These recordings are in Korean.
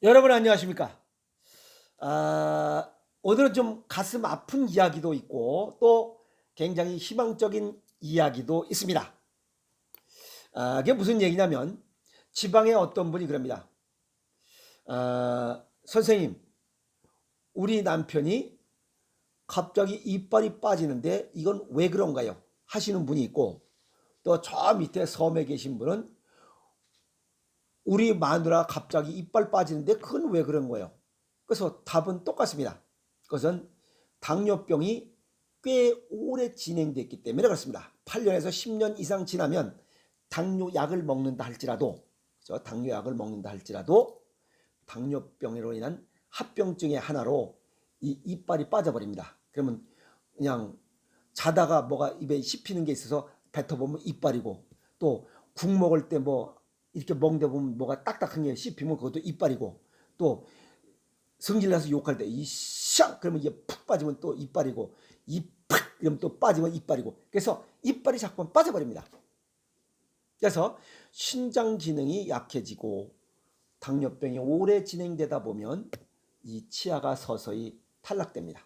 여러분 안녕하십니까? 오늘은 좀 가슴 아픈 이야기도 있고 또 굉장히 희망적인 이야기도 있습니다. 그게 무슨 얘기냐면 지방의 어떤 분이 그럽니다. 선생님, 우리 남편이 갑자기 이빨이 빠지는데 이건 왜 그런가요? 하시는 분이 있고 또 저 밑에 섬에 계신 분은 우리 마누라 갑자기 이빨 빠지는데 그건 왜 그런 거예요? 그래서 답은 똑같습니다. 그것은 당뇨병이 꽤 오래 진행됐기 때문에 그렇습니다. 8년에서 10년 이상 지나면 당뇨약을 먹는다 할지라도, 그렇죠? 당뇨약을 먹는다 할지라도 당뇨병으로 인한 합병증의 하나로 이 이빨이 빠져버립니다. 그러면 그냥 자다가 뭐가 입에 씹히는 게 있어서 뱉어보면 이빨이고, 또 국 먹을 때 뭐 이렇게 먹다 보면 뭐가 딱딱한 게 씹히면 그것도 이빨이고, 또 성질나서 욕할 때 이샹 그러면 이게 푹 빠지면 또 이빨이고, 이팍 이러면 또 빠지면 이빨이고, 그래서 이빨이 자꾸만 빠져버립니다. 그래서 신장 기능이 약해지고 당뇨병이 오래 진행되다 보면 이 치아가 서서히 탈락됩니다.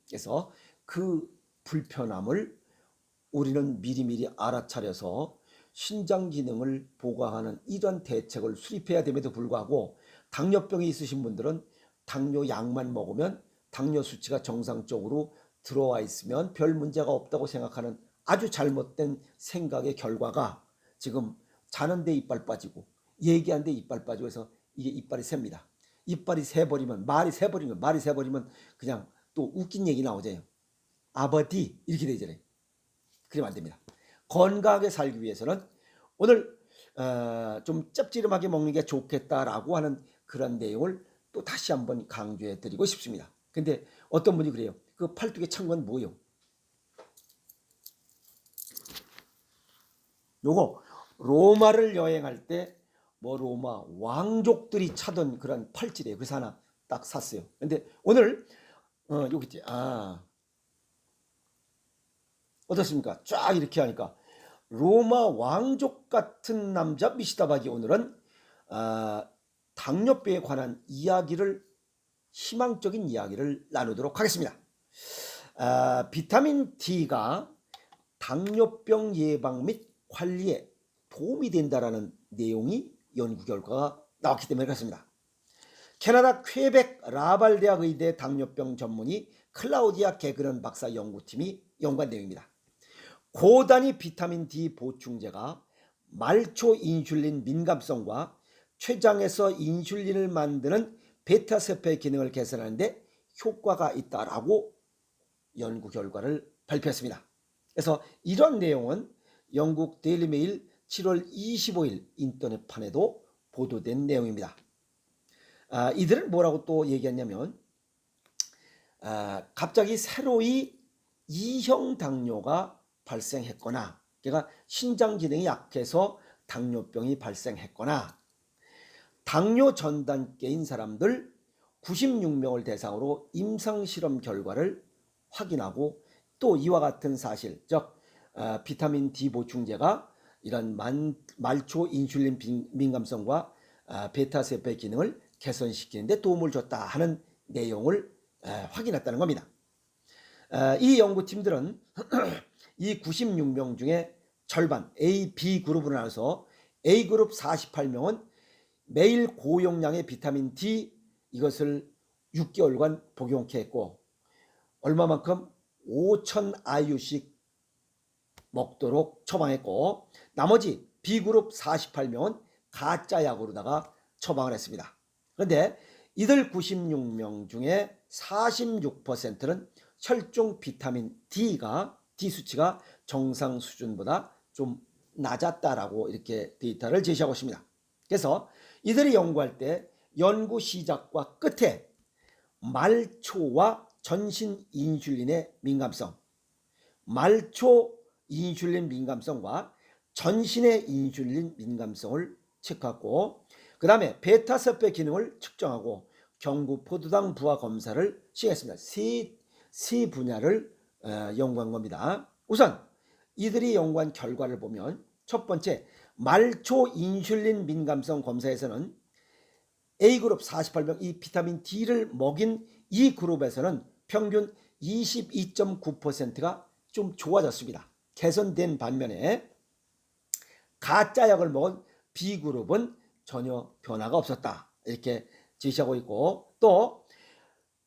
그래서 그 불편함을 우리는 미리미리 알아차려서 신장 기능을 보강하는 이런 대책을 수립해야 됨에도 불구하고, 당뇨병이 있으신 분들은 당뇨약만 먹으면 당뇨 수치가 정상적으로 들어와 있으면 별 문제가 없다고 생각하는 아주 잘못된 생각의 결과가 지금 자는데 이빨 빠지고 얘기하는데 이빨 빠지고 해서 이게 이빨이 셉니다. 이빨이 새버리면 말이 새버리면 그냥 또 웃긴 얘기 나오잖아요. 아버디 이렇게 되잖아요. 그러면 안 됩니다. 건강하게 살기 위해서는 오늘 좀 짭지름하게 먹는 게 좋겠다라고 하는 그런 내용을 또 다시 한번 강조해 드리고 싶습니다. 근데 어떤 분이 그래요. 그 팔뚝에 찬 건 뭐예요? 요거 로마를 여행할 때 뭐 로마 왕족들이 차던 그런 팔찌래요. 그래서 하나 딱 샀어요. 근데 오늘 여기 있지. 어떻습니까? 쫙 이렇게 하니까 로마 왕족 같은 남자 미시다박이 오늘은 아, 당뇨병에 관한 이야기를, 희망적인 이야기를 나누도록 하겠습니다. 비타민 D가 당뇨병 예방 및 관리에 도움이 된다라는 내용이 연구 결과가 나왔기 때문에 그렇습니다. 캐나다 퀘벡 라발 대학 의대 당뇨병 전문의 클라우디아 게그런 박사 연구팀이 연구한 내용입니다. 고단위 비타민 D 보충제가 말초 인슐린 민감성과 췌장에서 인슐린을 만드는 베타세포의 기능을 개선하는데 효과가 있다라고 연구 결과를 발표했습니다. 그래서 이런 내용은 영국 데일리메일 7월 25일 인터넷판에도 보도된 내용입니다. 이들은 뭐라고 또 얘기했냐면 갑자기 새로이 2형 당뇨가 발생했거나, 그러니까 신장 기능이 약해서 당뇨병이 발생했거나, 당뇨 전단계인 사람들 96명을 대상으로 임상실험 결과를 확인하고, 또 이와 같은 사실, 즉 비타민 D 보충제가 이런 말초 인슐린 민감성과 베타세포의 기능을 개선시키는 데 도움을 줬다 하는 내용을 확인했다는 겁니다. 이 연구팀들은 이 96명 중에 절반 A, B 그룹으로 나눠서 A그룹 48명은 매일 고용량의 비타민 D 이것을 6개월간 복용케 했고, 얼마만큼 5,000 IU씩 먹도록 처방했고, 나머지 B그룹 48명은 가짜 약으로다가 처방을 했습니다. 그런데 이들 96명 중에 46%는 혈중 비타민 D 수치가 정상 수준보다 좀 낮았다라고 이렇게 데이터를 제시하고 있습니다. 그래서 이들이 연구할 때 연구 시작과 끝에 말초와 전신 인슐린의 민감성, 말초 인슐린 민감성과 전신의 인슐린 민감성을 체크하고, 그 다음에 베타세포 기능을 측정하고 경구 포도당 부하 검사를 시행했습니다. 세 분야를 연구한 겁니다. 우선 이들이 연구한 결과를 보면, 첫 번째 말초 인슐린 민감성 검사에서는 A그룹 48명 이 비타민 D를 먹인 이 그룹에서는 평균 22.9%가 좀 좋아졌습니다. 개선된 반면에 가짜 약을 먹은 B그룹은 전혀 변화가 없었다. 이렇게 제시하고 있고, 또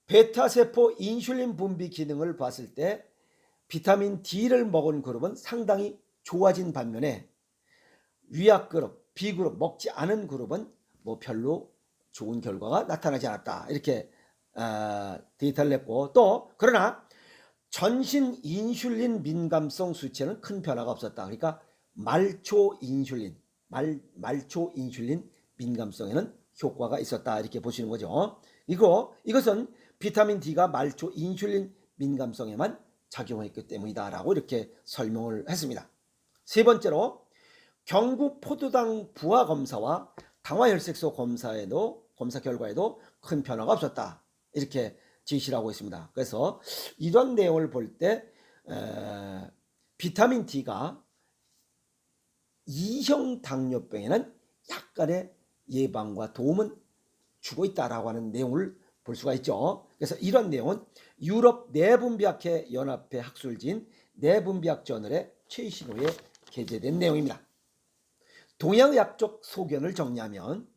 베타세포 인슐린 분비 기능을 봤을 때 비타민 D를 먹은 그룹은 상당히 좋아진 반면에 위약그룹, B그룹 먹지 않은 그룹은 뭐 별로 좋은 결과가 나타나지 않았다. 이렇게 데이터를 냈고, 또 그러나 전신 인슐린 민감성 수치에는 큰 변화가 없었다. 그러니까 말초 인슐린 민감성에는 효과가 있었다. 이렇게 보시는 거죠. 이것은 비타민 D가 말초 인슐린 민감성에만 작용했기 때문이다 라고 이렇게 설명을 했습니다. 세 번째로 경구 포도당 부하 검사와 당화혈색소 검사 결과에도 큰 변화가 없었다. 이렇게 제시를 하고 있습니다. 그래서 이런 내용을 볼 때 비타민 D가 2형 당뇨병에는 약간의 예방과 도움은 주고 있다라고 하는 내용을 볼 수가 있죠. 그래서 이런 내용은 유럽 내분비학회 연합회 학술지인 내분비학 저널의 최신호에 게재된 내용입니다. 동양의학적 소견을 정리하면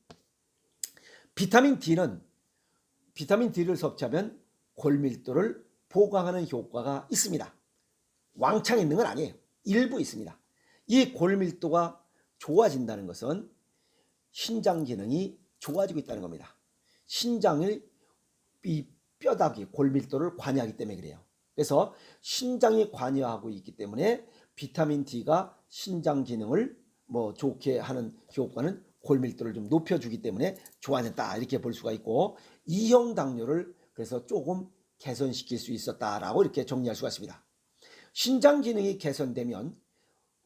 비타민 D를 섭취하면 골밀도를 보강하는 효과가 있습니다. 왕창 있는 건 아니에요. 일부 있습니다. 이 골밀도가 좋아진다는 것은 신장 기능이 좋아지고 있다는 겁니다. 신장의 이 뼈다귀 골밀도를 관여하기 때문에 그래요. 그래서 신장이 관여하고 있기 때문에 비타민 D가 신장 기능을 좋게 하는 효과는 골밀도를 좀 높여주기 때문에 좋아졌다. 이렇게 볼 수가 있고, 2형 당뇨를 그래서 조금 개선시킬 수 있었다라고 이렇게 정리할 수가 있습니다. 신장 기능이 개선되면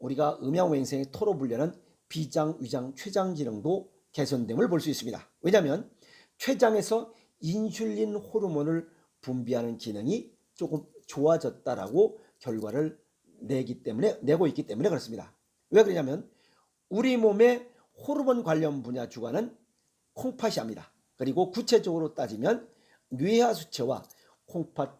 우리가 음양오행성의 토로 분류하는 비장, 위장, 췌장 기능도 개선됨을 볼 수 있습니다. 왜냐하면 췌장에서 인슐린 호르몬을 분비하는 기능이 조금 좋아졌다라고 결과를 내고 있기 때문에 그렇습니다. 왜 그러냐면 우리 몸의 호르몬 관련 분야 주관은 콩팥이합니다. 그리고 구체적으로 따지면 뇌하수체와 콩팥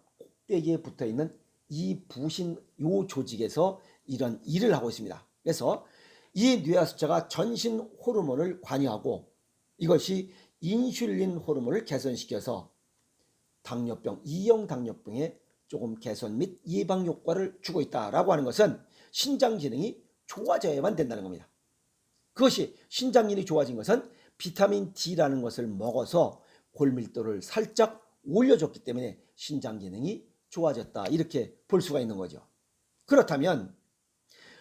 꼭대기에 붙어있는 이 부신 요 조직에서 이런 일을 하고 있습니다. 그래서 이 뇌하수체가 전신 호르몬을 관여하고 이것이 인슐린 호르몬을 개선시켜서 당뇨병, 2형 당뇨병의 조금 개선 및 예방 효과를 주고 있다라고 하는 것은 신장 기능이 좋아져야만 된다는 겁니다. 그것이 신장 기능이 좋아진 것은 비타민 D라는 것을 먹어서 골밀도를 살짝 올려줬기 때문에 신장 기능이 좋아졌다. 이렇게 볼 수가 있는 거죠. 그렇다면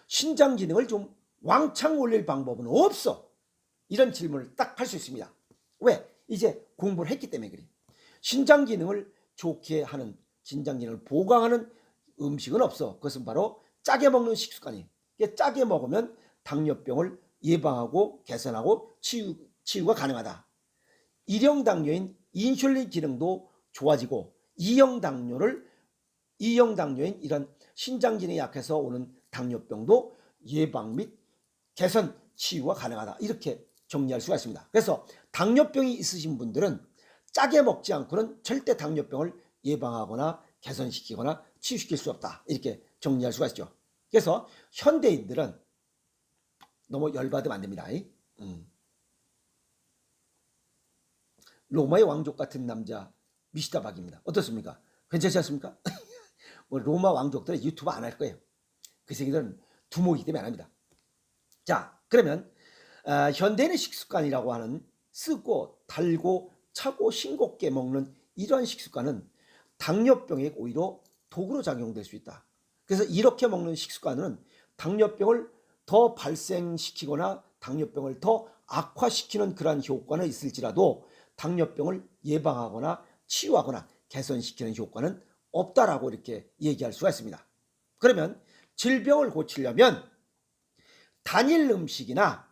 신장 기능을 좀 왕창 올릴 방법은 없어. 이런 질문을 딱 할 수 있습니다. 왜? 이제 공부를 했기 때문에 그래. 신장 기능을 좋게 하는, 신장 기능을 보강하는 음식은 없어. 그것은 바로 짜게 먹는 식습관이에요. 짜게 먹으면 당뇨병을 예방하고 개선하고 치유가 가능하다. 1형 당뇨인 인슐린 기능도 좋아지고 2형 당뇨인 이런 신장 기능이 약해서 오는 당뇨병도 예방 및 개선, 치유가 가능하다. 이렇게 정리할 수가 있습니다. 그래서 당뇨병이 있으신 분들은 짜게 먹지 않고는 절대 당뇨병을 예방하거나 개선시키거나 치유시킬 수 없다. 이렇게 정리할 수가 있죠. 그래서 현대인들은 너무 열받으면 안 됩니다. 로마의 왕족 같은 남자 미시다박입니다. 어떻습니까? 괜찮지 않습니까? 로마 왕족들은 유튜브 안 할 거예요. 그 새끼들은 두목이기 때문에 안 합니다. 자, 그러면 현대인의 식습관이라고 하는 쓰고 달고 차고 싱겁게 먹는 이러한 식습관은 당뇨병에 오히려 도구로 작용될 수 있다. 그래서 이렇게 먹는 식습관은 당뇨병을 더 발생시키거나 당뇨병을 더 악화시키는 그러한 효과는 있을지라도 당뇨병을 예방하거나 치유하거나 개선시키는 효과는 없다라고 이렇게 얘기할 수가 있습니다. 그러면 질병을 고치려면 단일 음식이나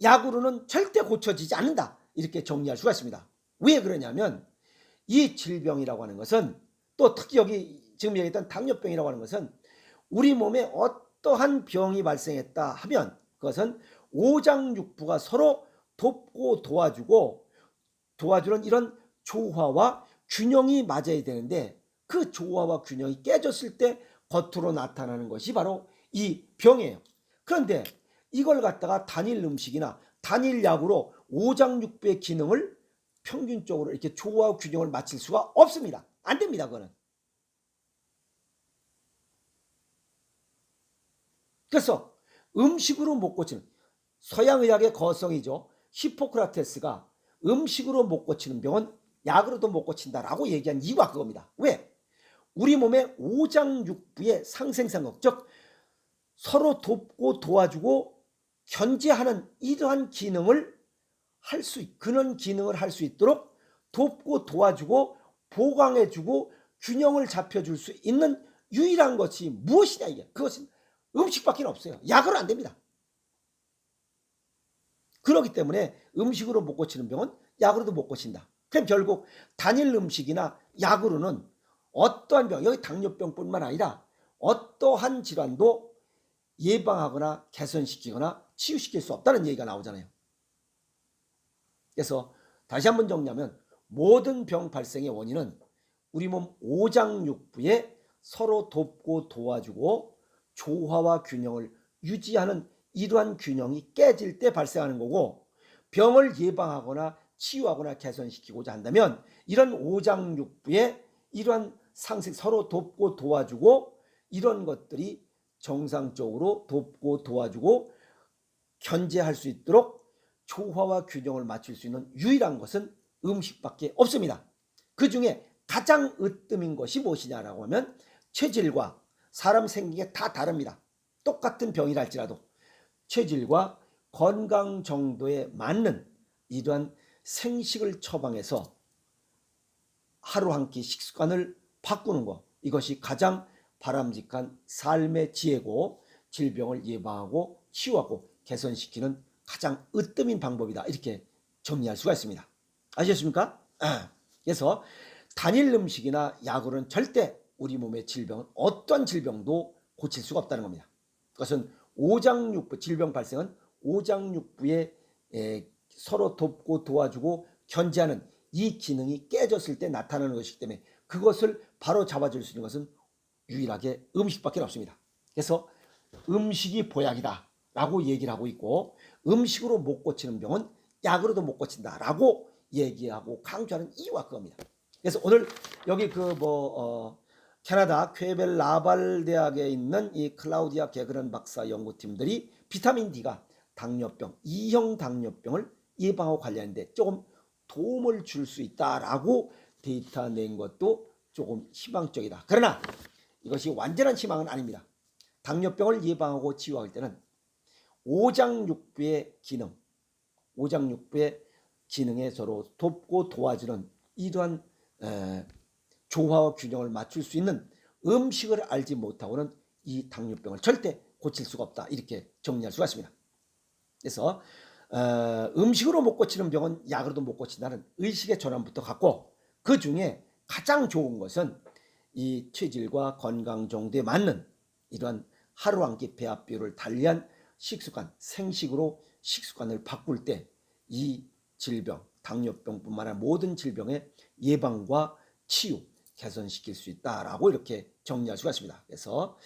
약으로는 절대 고쳐지지 않는다. 이렇게 정리할 수가 있습니다. 왜 그러냐면 이 질병이라고 하는 것은 또 특히 여기 지금 얘기했던 당뇨병이라고 하는 것은 우리 몸에 어떠한 병이 발생했다 하면 그것은 오장육부가 서로 돕고 도와주고 도와주는 이런 조화와 균형이 맞아야 되는데 그 조화와 균형이 깨졌을 때 겉으로 나타나는 것이 바로 이 병이에요. 그런데 이걸 갖다가 단일 음식이나 단일 약으로 오장육부의 기능을 평균적으로 이렇게 조화와 균형을 맞출 수가 없습니다. 안 됩니다. 그거는. 그래서 음식으로 못 고치는, 서양의학의 거성이죠. 히포크라테스가 음식으로 못 고치는 병은 약으로도 못 고친다라고 얘기한 이유가 그겁니다. 왜? 우리 몸의 오장육부의 상생상극, 즉 서로 돕고 도와주고 견제하는 이러한 기능을 그런 기능을 할 수 있도록 돕고 도와주고 보강해주고 균형을 잡혀줄 수 있는 유일한 것이 무엇이냐, 이게. 그것은 음식밖에 없어요. 약으로 안 됩니다. 그렇기 때문에 음식으로 못 고치는 병은 약으로도 못 고친다. 그럼 결국 단일 음식이나 약으로는 어떠한 병, 여기 당뇨병뿐만 아니라 어떠한 질환도 예방하거나 개선시키거나 치유시킬 수 없다는 얘기가 나오잖아요. 그래서 다시 한번 정리하면 모든 병 발생의 원인은 우리 몸 오장육부에 서로 돕고 도와주고 조화와 균형을 유지하는 이러한 균형이 깨질 때 발생하는 거고, 병을 예방하거나 치유하거나 개선시키고자 한다면 이런 오장육부에 이러한 상생, 서로 돕고 도와주고 이런 것들이 정상적으로 돕고 도와주고 견제할 수 있도록 조화와 균형을 맞출 수 있는 유일한 것은 음식밖에 없습니다. 그 중에 가장 으뜸인 것이 무엇이냐라고 하면 체질과 사람 생긴 게 다 다릅니다. 똑같은 병이라 할지라도 체질과 건강 정도에 맞는 이러한 생식을 처방해서 하루 한 끼 식습관을 바꾸는 것, 이것이 가장 바람직한 삶의 지혜고 질병을 예방하고 치유하고 개선시키는 가장 으뜸인 방법이다, 이렇게 정리할 수가 있습니다. 아시겠습니까? 그래서 단일 음식이나 약으로는 절대 우리 몸의 질병은 어떤 질병도 고칠 수가 없다는 겁니다. 그것은 오장육부, 질병 발생은 오장육부에 서로 돕고 도와주고 견제하는 이 기능이 깨졌을 때 나타나는 것이기 때문에 그것을 바로 잡아줄 수 있는 것은 유일하게 음식밖에 없습니다. 그래서 음식이 보약이다 라고 얘기를 하고 있고, 음식으로 못 고치는 병은 약으로도 못 고친다 라고 얘기하고 강조하는 이유가 그겁니다. 그래서 오늘 여기 캐나다 퀘벨 라발 대학에 있는 이 클라우디아 게그런 박사 연구팀들이 비타민 D가 당뇨병, 2형 당뇨병을 예방하고 관리하는데 조금 도움을 줄 수 있다라고 데이터 낸 것도 조금 희망적이다. 그러나 이것이 완전한 희망은 아닙니다. 당뇨병을 예방하고 치유할 때는 오장육부의 기능, 오장육부의 기능에 서로 돕고 도와주는 이러한 조화와 균형을 맞출 수 있는 음식을 알지 못하고는 이 당뇨병을 절대 고칠 수가 없다, 이렇게 정리할 수가 있습니다. 그래서 음식으로 못 고치는 병은 약으로도 못 고친다는 의식의 전환부터 갖고, 그 중에 가장 좋은 것은 이 체질과 건강 정도에 맞는 이러한 하루 한 끼 배합 비율을 달리한 식습관, 생식으로 식습관을 바꿀 때 이 질병, 당뇨병뿐만 아니라 모든 질병의 예방과 치유, 개선시킬 수 있다라고 이렇게 정리할 수가 있습니다. 그래서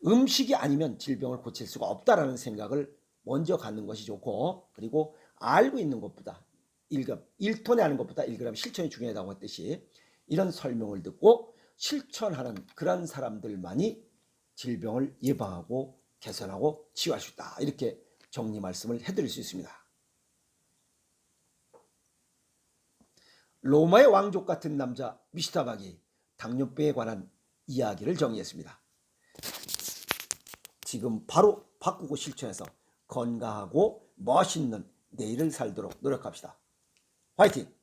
음식이 아니면 질병을 고칠 수가 없다라는 생각을 먼저 갖는 것이 좋고, 그리고 알고 있는 것보다 1톤에 아는 것보다 1g 실천이 중요하다고 했듯이 이런 설명을 듣고 실천하는 그런 사람들만이 질병을 예방하고 개선하고 치유할 수 있다, 이렇게 정리 말씀을 해드릴 수 있습니다. 로마의 왕족 같은 남자 미슈타박이 당뇨병에 관한 이야기를 정리했습니다. 지금 바로 바꾸고 실천해서 건강하고 멋있는 내일을 살도록 노력합시다. 화이팅!